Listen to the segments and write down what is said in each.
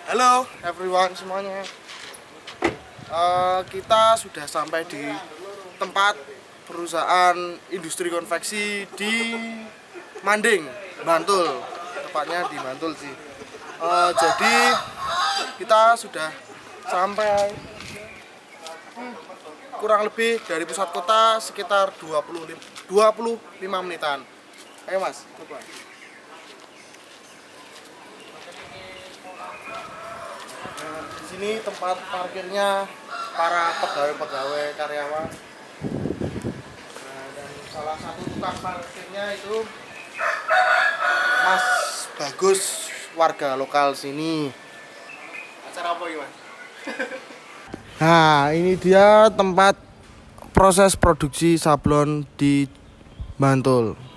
Halo everyone semuanya. Kita sudah sampai di tempat perusahaan industri konveksi di Manding, Bantul. Tepatnya di Bantul sih. Jadi kita sudah sampai kurang lebih dari pusat kota sekitar 25 menitan. Ayo Mas, coba. Di sini tempat parkirnya para pegawai-pegawai karyawan. Dan salah satu tukang parkirnya itu Mas Bagus, warga lokal sini. Acara apa ini Mas? Nah, ini dia tempat proses produksi sablon di Bantul.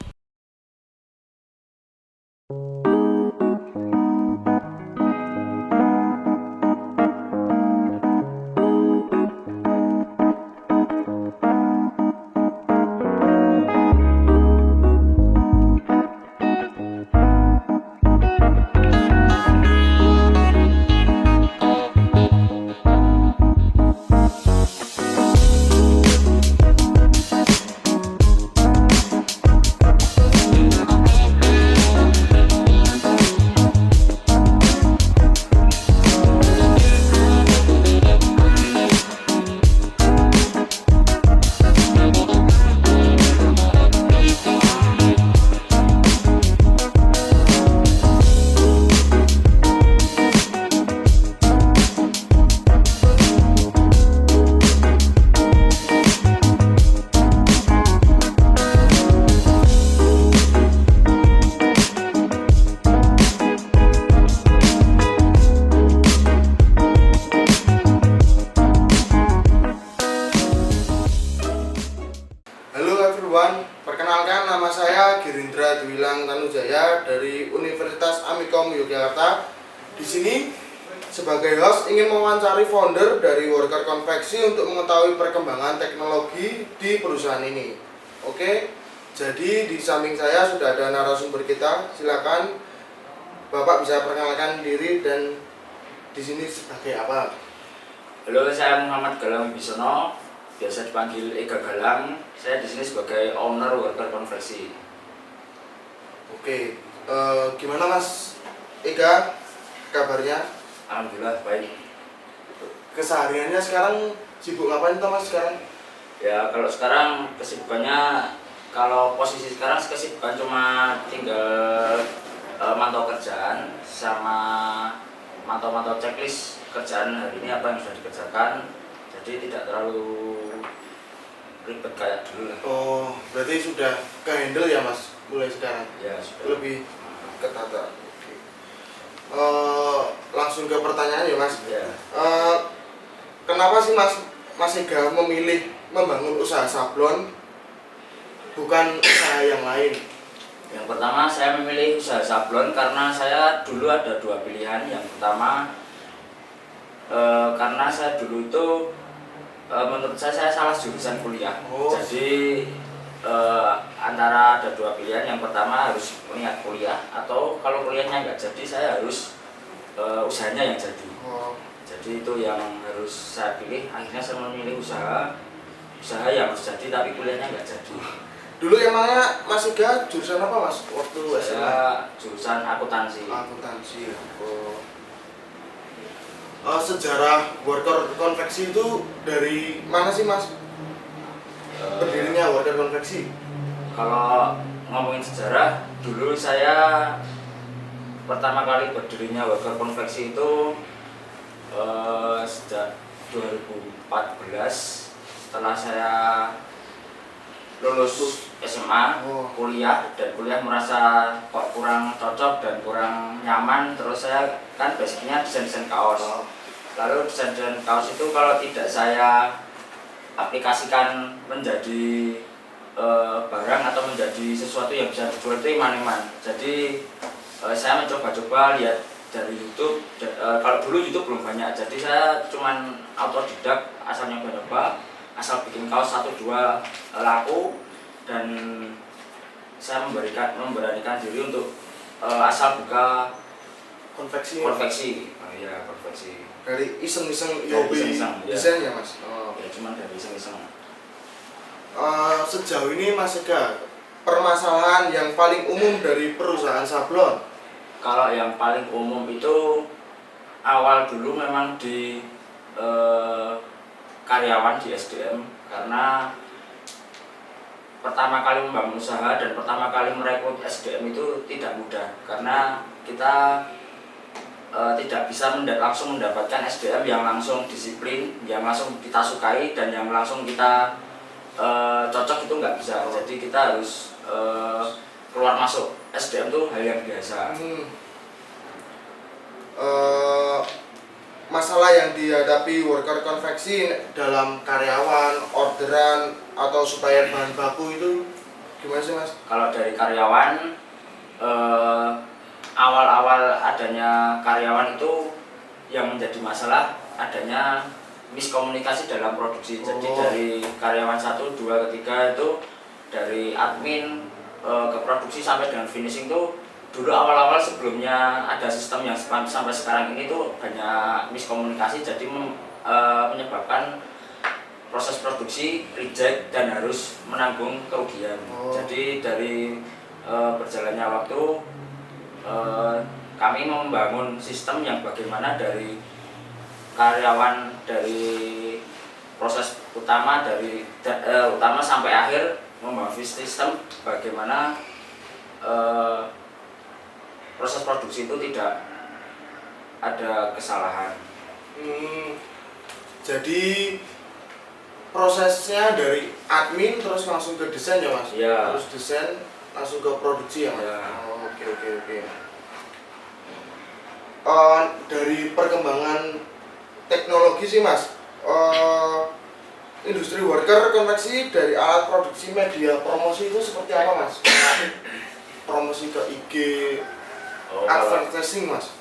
Perkenalkan, nama saya Girindra Dwilang Tanujaya dari Universitas Amikom Yogyakarta. Di sini sebagai host ingin mewawancari founder dari Worker Konveksi untuk mengetahui perkembangan teknologi di perusahaan ini. Oke, jadi di samping saya sudah ada narasumber kita. Silakan Bapak bisa perkenalkan diri dan di sini sebagai apa? Halo, saya Muhammad Galang Wibisono, biasa dipanggil Ega Galang. Saya di sini sebagai owner Worker Konveksi. Oke, gimana Mas Ega kabarnya? Alhamdulillah baik. Kesehariannya sekarang sibuk ngapain tuh Mas sekarang? Ya kalau sekarang kesibukannya, kalau posisi sekarang kesibukan cuma tinggal mantau kerjaan sama mantau checklist kerjaan hari ini apa yang sudah dikerjakan. Jadi tidak terlalu ribet kayak dulu lah. Oh, berarti sudah ke-handle ya Mas mulai sekarang? Ya sudah. Lebih ketata. Oke. Langsung ke pertanyaan ya Mas. Ya. Kenapa sih Mas Ega memilih membangun usaha sablon bukan usaha yang lain? Yang pertama saya memilih usaha sablon karena saya dulu ada dua pilihan. Yang pertama karena saya dulu itu menurut saya salah jurusan kuliah. Oh. Jadi antara ada dua pilihan. Yang pertama harus niat kuliah, atau kalau kuliahnya nggak jadi saya harus usahanya yang jadi. Oh. Jadi itu yang harus saya pilih. Akhirnya saya memilih usaha yang harus jadi tapi kuliahnya nggak jadi. Dulu emangnya Mas Ega jurusan apa Mas waktu SMA? Saya jurusan akuntansi. Akuntansi. Oh. Sejarah Worker Konveksi itu dari mana sih Mas? Berdirinya Worker Konveksi? Kalau ngomongin sejarah, dulu saya pertama kali berdirinya Worker Konveksi itu sejak 2014 setelah saya lulus SMA, kuliah merasa kok kurang cocok dan kurang nyaman. Terus saya kan basicnya desain kaos. Lalu desain kaos itu kalau tidak saya aplikasikan menjadi barang atau menjadi sesuatu yang bisa dijual itu iman-iman. Jadi saya mencoba-coba lihat dari YouTube. Kalau dulu YouTube belum banyak, jadi saya cuman autodidak, asal nyoba-nyoba, asal bikin kaos 1-2 laku, dan saya memberanikan diri untuk asal buka konveksi. Konveksi. Oh iya, konveksi. Dari iseng-iseng Dari hobi iseng-iseng, ya. desain ya Mas. Ya cuma dari iseng-iseng. Sejauh ini Mas Ega, permasalahan yang paling umum dari perusahaan sablon? Kalau yang paling umum itu awal dulu memang di karyawan di SDM, karena pertama kali membangun usaha dan pertama kali merekrut SDM itu tidak mudah, karena kita tidak bisa langsung mendapatkan SDM yang langsung disiplin, yang langsung kita sukai dan yang langsung kita cocok, itu nggak bisa. Jadi kita harus keluar masuk SDM itu hal yang biasa. Masalah yang dihadapi worker konveksi dalam karyawan, orderan, atau supplier bahan baku itu gimana sih Mas? Kalau dari karyawan, awal-awal adanya karyawan itu yang menjadi masalah adanya miskomunikasi dalam produksi. Jadi dari karyawan 1, 2, ketiga itu dari admin ke produksi sampai dengan finishing itu dulu awal-awal sebelumnya ada sistem yang sampai sekarang ini tuh banyak miskomunikasi, jadi menyebabkan proses produksi reject dan harus menanggung kerugian. Jadi dari berjalannya waktu kami membangun sistem yang bagaimana dari karyawan, dari proses utama utama sampai akhir membangun sistem bagaimana proses produksi itu tidak ada kesalahan. Jadi prosesnya dari admin terus langsung ke desain ya Mas? Ya. Terus desain langsung ke produksi ya Mas? Ya. Oke. Dari perkembangan teknologi sih Mas, industri worker konveksi dari alat produksi media promosi itu seperti apa Mas? Promosi ke IG, advertising Mas?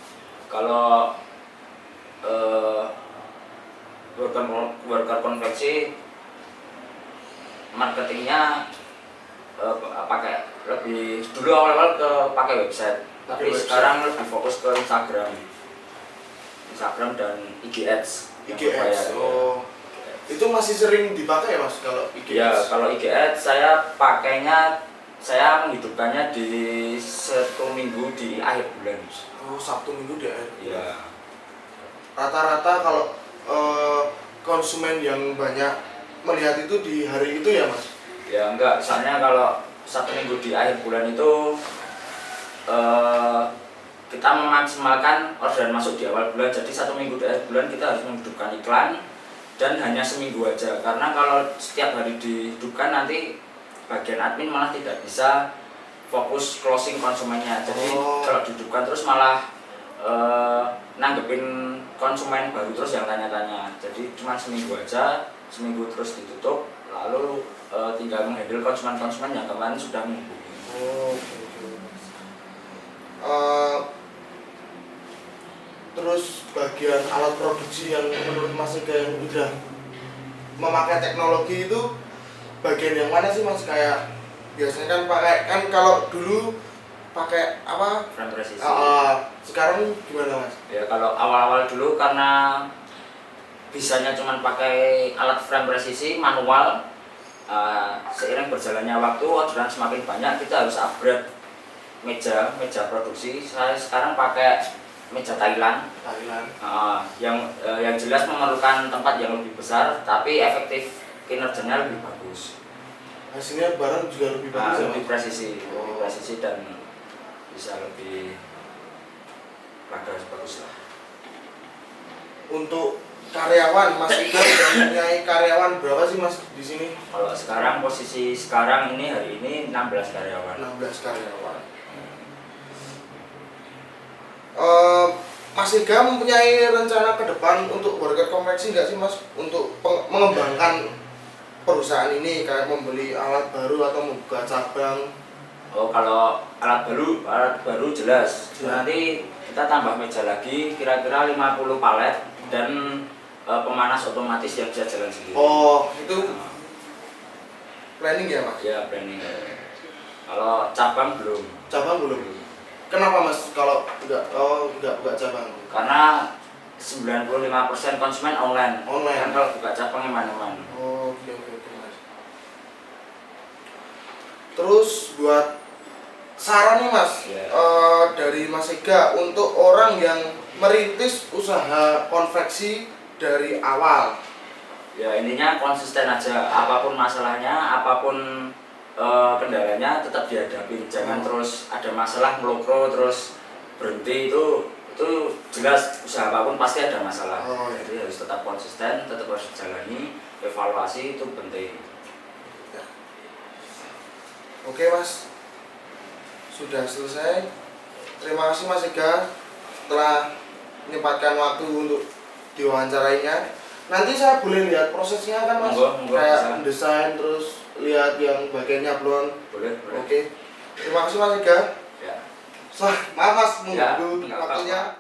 Kalau worker konveksi marketingnya pakai lebih dulu awal-awal ke pakai website, tapi sekarang lebih fokus ke Instagram dan IG Ads. IG Ads. Itu masih sering dipakai ya Mas kalau IG Ads? Ya, kalau IG Ads saya menghidupkannya di 1 minggu di akhir bulan. Sabtu Minggu di akhir. Iya. Rata-rata kalau konsumen yang banyak melihat itu di hari itu ya Mas? Ya enggak, soalnya kalau 1 minggu di akhir bulan itu kita memaksimalkan orderan masuk di awal bulan. Jadi 1 minggu di akhir bulan kita harus menghidupkan iklan dan hanya seminggu aja, karena kalau setiap hari dihidupkan nanti bagian admin malah tidak bisa fokus closing konsumennya. Jadi kalau dihidupkan terus malah nanggepin konsumen baru terus yang tanya-tanya. Jadi cuma seminggu aja, seminggu terus ditutup, lalu tinggal menghandle konsumen-konsumen yang kemarin sudah menghubungi. Terus bagian alat produksi yang menurut Mas Ega yang udah memakai teknologi itu bagian yang mana sih Mas? Kayak biasanya kan pakai, kan kalau dulu pakai apa? Frame presisi. Sekarang gimana Mas? Ya kalau awal-awal dulu karena bisanya cuma pakai alat frame presisi manual, seiring berjalannya waktu orderan semakin banyak, kita harus upgrade meja produksi. Saya sekarang pakai meja Thailand. Yang jelas memerlukan tempat yang lebih besar, tapi efektif kinerjanya lebih bagus. Hasilnya barang juga lebih bagus. Lebih presisi dan bisa lebih bagus lah. Untuk karyawan, Mas Ega sudah mempunyai karyawan berapa sih Mas di sini? Kalau sekarang posisi hari ini 16 karyawan. 16 karyawan. Mas Ega mempunyai rencana ke depan untuk worker konveksi nggak sih Mas, untuk mengembangkan perusahaan ini, kayak membeli alat baru atau membuka cabang? Kalau alat baru jelas. Nanti kita tambah meja lagi, kira-kira 50 palet dan pemanas otomatis yang bisa jalan sendiri. Itu planning ya Mas? Ya, planning. Kalau cabang belum. Kenapa Mas kalau enggak buka cabang? Karena 95% konsumen online. Kan kalau buka cabang eman-eman. Oh, oke Mas. Terus buat saran nih Mas, dari Mas Ega untuk orang yang merintis usaha konveksi dari awal. Ya intinya konsisten aja, apapun masalahnya, apapun kendalanya tetap dihadapi. Jangan terus ada masalah melokro terus berhenti, itu jelas usaha apapun pasti ada masalah. Jadi harus tetap konsisten, tetap harus jalani, evaluasi itu penting. Ya. Oke Mas, sudah selesai. Terima kasih Mas Ega telah menyempatkan waktu untuk diwawancarainya. Nanti saya boleh lihat prosesnya kan Mas? Kayak desain terus lihat yang bagian nyablon. Boleh. Oke. Terima kasih Mas Ega. Ya. Maaf Mas, mengganggu waktunya.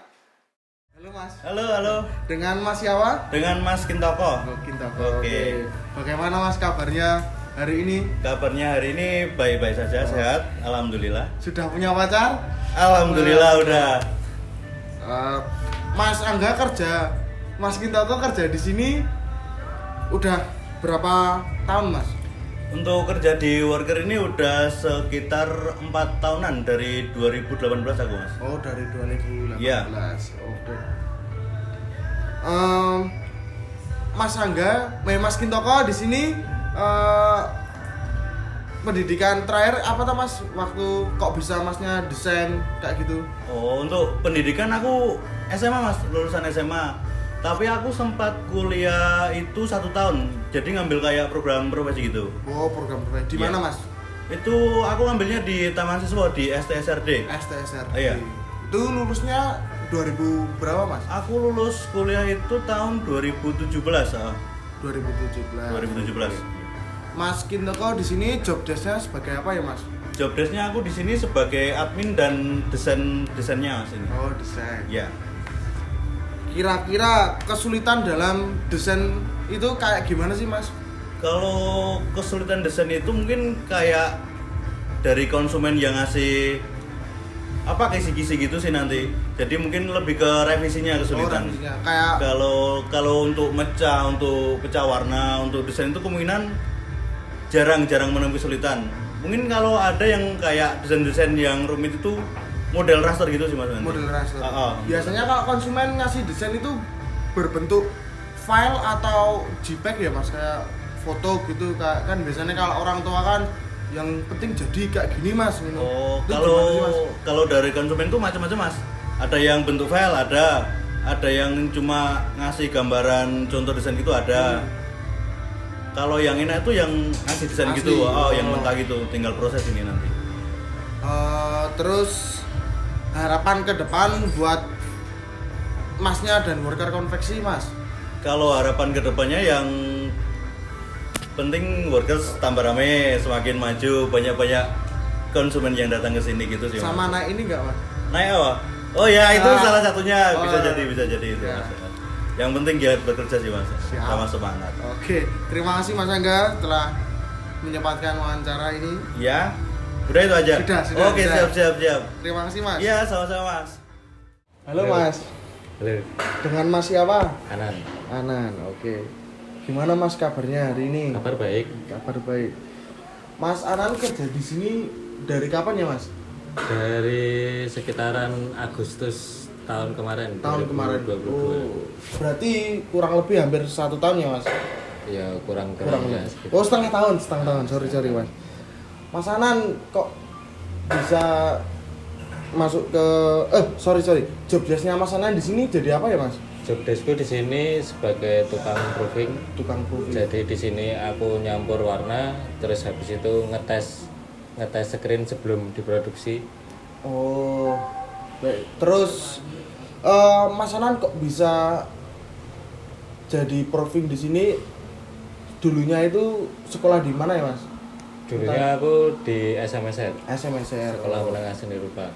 Halo Mas. Halo. Dengan Mas siapa? Dengan Mas Kintoko. Kintoko. Oke. Bagaimana Mas kabarnya hari ini? Kabarnya hari ini baik-baik saja, sehat. Alhamdulillah. Sudah punya pacar? Alhamdulillah udah. Mas Angga kerja, Mas Kintoko kerja di sini udah berapa tahun Mas? Untuk kerja di worker ini udah sekitar 4 tahunan, dari 2018 aku Mas. Oh, dari 2018. Iya. Oke. Mas Angga, Mas Kintoko di sini pendidikan terakhir apa tuh Mas? Waktu kok bisa Masnya desain kayak gitu? Oh, untuk pendidikan aku SMA Mas, lulusan SMA. Tapi aku sempat kuliah itu 1 tahun. Jadi ngambil kayak program profesi gitu. Oh, program profesi. Di mana Mas? Itu aku ngambilnya di Taman Siswa di STSRD. STSRD. Iya. Itu lulusnya 2000 berapa Mas? Aku lulus kuliah itu tahun 2017. 2017. Mas Kintoko di sini job desk-nya sebagai apa ya Mas? Job desk-nya aku di sini sebagai admin dan desainnya Mas ini. Oh, desain. Ya. Kira-kira kesulitan dalam desain itu kayak gimana sih Mas? Kalau kesulitan desain itu mungkin kayak dari konsumen yang ngasih apa kisi-kisi gitu sih nanti. Jadi mungkin lebih ke revisinya kesulitan. Oh, revisinya. Kayak kalau untuk pecah warna, untuk desain itu kemungkinan jarang menemui kesulitan. Mungkin kalau ada yang kayak desain-desain yang rumit itu model raster gitu sih Mas. Model raster. Biasanya kalau konsumen ngasih desain itu berbentuk file atau JPEG ya Mas, kayak foto gitu kan biasanya kalau orang tua kan yang penting jadi kayak gini Mas gitu. Oh, Itu kalau dari konsumen tuh macam-macam Mas. Ada yang bentuk file, ada yang cuma ngasih gambaran contoh desain gitu ada. Kalau yang enak itu yang ngasih desain asli. gitu, yang mentah gitu, tinggal proses ini nanti. Terus harapan ke depan buat Masnya dan worker konveksi Mas? Kalau harapan ke depannya yang penting workers tambah rame, semakin maju, banyak konsumen yang datang ke sini gitu sih. Sama Mas. naik ini enggak Mas? Naik apa? Oh ya, itu salah satunya. Bisa jadi itu ya. Mas. Yang penting giat bekerja sih Mas. Siap. Sama semangat. Oke, terima kasih Mas Angga telah menyempatkan wawancara ini. Ya. Udah itu aja. Sudah. Oke, siap. Terima kasih Mas. Iya, sama-sama Mas. Halo Mas. Halo. Dengan Mas siapa? Anan. Oke. Gimana Mas kabarnya hari ini? Kabar baik. Kabar baik. Mas Anan kerja di sini dari kapan ya Mas? Dari sekitaran Agustus tahun kemarin. Tahun kemarin. 2022. Oh, berarti kurang lebih hampir 1 tahun ya Mas? Ya kurang Ya, sekitar. oh setengah tahun. Sorry Mas. Mas Anan kok bisa masuk ke sorry. Job desk-nya Mas Anan di sini jadi apa ya Mas? Job deskku di sini sebagai tukang proofing. Tukang proofing. Jadi di sini aku nyampur warna, terus habis itu ngetes screen sebelum diproduksi. Oh. Baik. Terus Mas Anan kok bisa jadi proofing di sini? Dulunya itu sekolah di mana ya Mas? Dulunya aku di SMSR. SMSR. Sekolah Menengah Seni Rupa.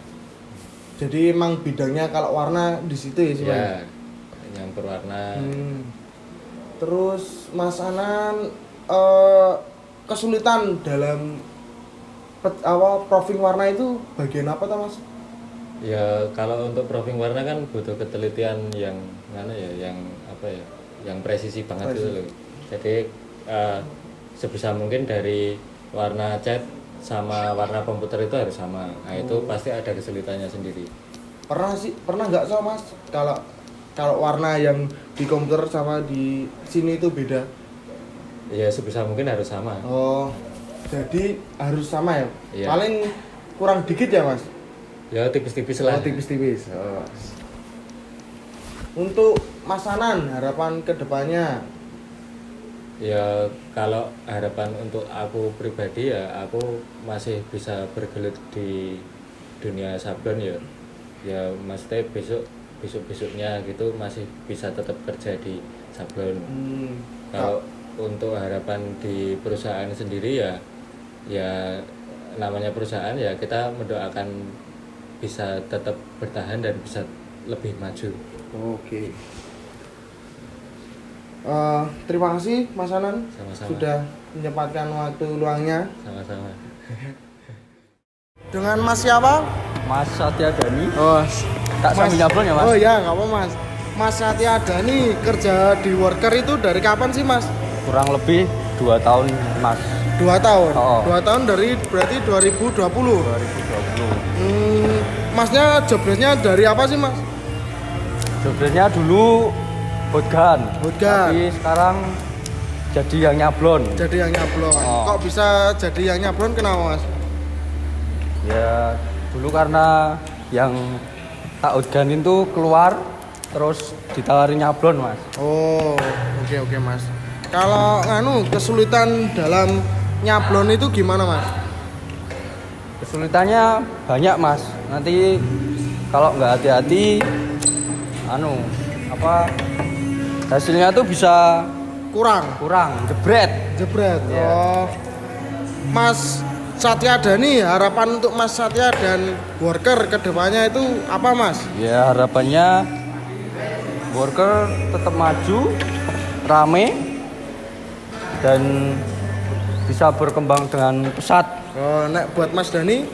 Jadi emang bidangnya kalau warna di situ ya sih Mas? Ya, nyampur warna. Terus Mas Anan kesulitan dalam proofing warna itu bagian apa tuh Mas? Ya kalau untuk proofing warna kan butuh ketelitian yang mana ya, yang apa ya, yang presisi banget gitu loh. Jadi sebisa mungkin dari warna cat sama warna komputer itu harus sama. Nah itu pasti ada kesulitannya sendiri. Pernah nggak so mas kalau warna yang di komputer sama di sini itu beda? Ya sebisa mungkin harus sama. Oh, jadi harus sama ya? Iya. Paling kurang dikit ya mas? Ya tipis-tipis lah. Oh, tipis-tipis. Oh. Untuk Mas Anan, harapan kedepannya? Ya kalau harapan untuk aku pribadi ya aku masih bisa bergelut di dunia sablon ya. Ya maksudnya besoknya gitu masih bisa tetap kerja di sablon. Kalau untuk harapan di perusahaan sendiri ya namanya perusahaan ya kita mendoakan bisa tetap bertahan dan bisa lebih maju. Oke. Terima kasih Mas Anan. Sama-sama. Sudah menyempatkan waktu luangnya. Sama-sama. Dengan Mas siapa? Mas Satya Dani. Oh, Tak sambil nyablon ya, Mas? Oh iya, nggak apa Mas. Mas Satya Dani kerja di worker itu dari kapan sih Mas? Kurang lebih 2 tahun, Mas. 2 tahun. Oh. 2 tahun dari berarti 2020. 2020. Masnya jobdesknya dari apa sih Mas? Jobdesknya dulu hotgun. Hotgun. Tapi sekarang jadi yang nyablon. Jadi yang nyablon. Oh. Kok bisa jadi yang nyablon kenapa Mas? Ya dulu karena yang tak hotgunin tuh keluar terus ditawarin nyablon, Mas. Oh, oke Mas. Kalau kesulitan dalam nyablon itu gimana Mas? Kesulitannya banyak, Mas. Nanti kalau nggak hati-hati hasilnya tuh bisa Kurang. jebret. Iya. Oh. Mas Satya Dani, harapan untuk Mas Satya dan worker kedepannya itu apa Mas? Ya harapannya worker tetap maju, rame, dan bisa berkembang dengan pesat. Oh, nek buat Mas Dani?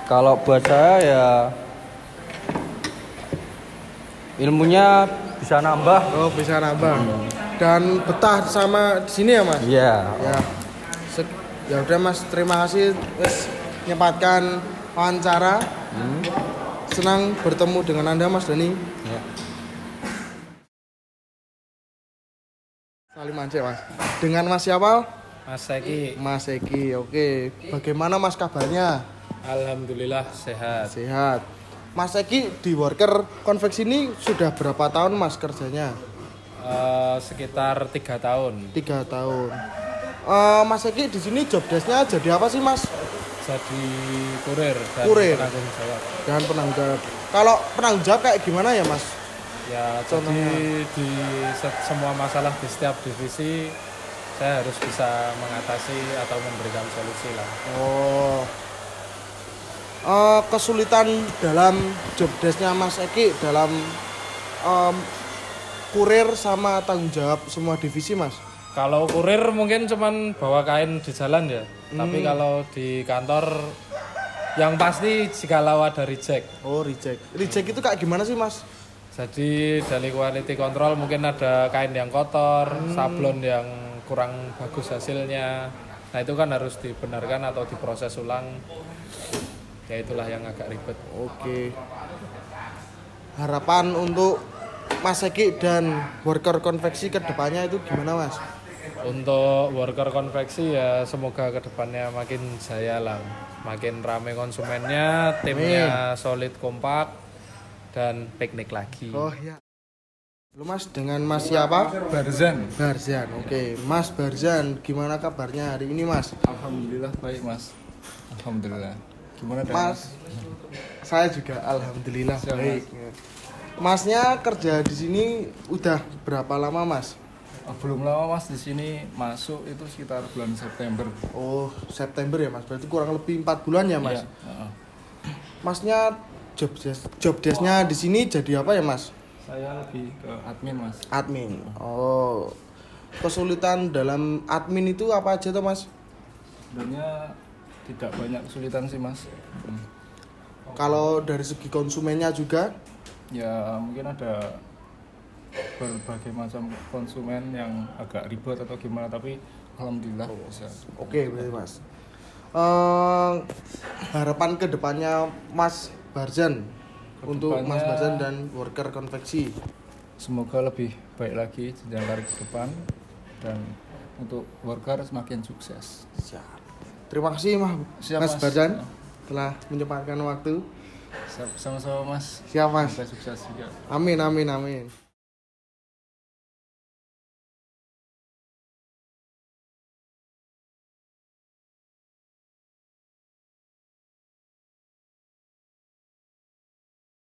Kalau buat saya ya ilmunya bisa nambah. Oh, bisa nambah. Dan betah sama di sini ya Mas? Iya. Ya. Ya udah Mas, terima kasih wis nyempatkan wawancara. Senang bertemu dengan Anda Mas Dani. Ya. Salim aja Mas. Dengan Mas siapa? Mas Eki, Mas Eki. Oke. Bagaimana Mas kabarnya? alhamdulillah sehat. Sehat. Mas Eki di worker konveksi ini sudah berapa tahun Mas kerjanya? Sekitar 3 tahun. 3 tahun. Mas Eki di sini job desk-nya jadi apa sih Mas? Jadi kurir dan Kurir. penanggung jawab. Dan penanggung jawab. Kalau penanggung jawab kayak gimana ya Mas? Ya, Contohnya? jadi di semua masalah di setiap divisi saya harus bisa mengatasi atau memberikan solusi lah. Oh. Kesulitan dalam job desk-nya Mas Eki dalam kurir sama tanggung jawab semua divisi Mas? Kalau kurir mungkin cuman bawa kain di jalan ya. Tapi kalau di kantor yang pasti jikalau ada reject. Oh, reject. Reject itu kayak gimana sih Mas? Jadi dari quality control mungkin ada kain yang kotor, sablon yang kurang bagus hasilnya. Nah itu kan harus dibenarkan atau diproses ulang. Ya itulah yang agak ribet. Oke. Harapan untuk Mas Eki dan worker konveksi kedepannya itu gimana Mas? Untuk worker konveksi ya semoga kedepannya makin jaya lah. Makin rame konsumennya, timnya solid kompak, dan piknik lagi. Oh ya. Lu Mas dengan Mas siapa? Barzan. Barzan. Oke, Mas Barzan, gimana kabarnya hari ini Mas? Alhamdulillah baik Mas. Alhamdulillah. Gimana Mas? Saya juga alhamdulillah baik. Masnya kerja di sini udah berapa lama Mas? Belum lama Mas, di sini masuk itu sekitar bulan September. Oh, September ya Mas. Berarti kurang lebih 4 bulan ya Mas? Iya, heeh. Masnya job desk-nya di sini jadi apa ya Mas? Saya lebih ke admin Mas. Admin. Oh. Kesulitan dalam admin itu apa aja tuh Mas? Sebenarnya tidak banyak kesulitan sih Mas. Kalau dari segi konsumennya juga, Ya mungkin ada berbagai macam konsumen yang agak ribet atau gimana, tapi alhamdulillah bisa. oke berarti Mas. Harapan kedepannya Mas Barzan untuk Mas Kedepannya- Barzan dan worker konveksi. Semoga lebih baik lagi jenjang karir ke depan dan untuk worker semakin sukses. Siap. Terima kasih Siap, Mas Mas. Barzan telah menyempatkan waktu. Sama-sama Mas. Siap Mas. Semoga sukses juga. Amin amin amin.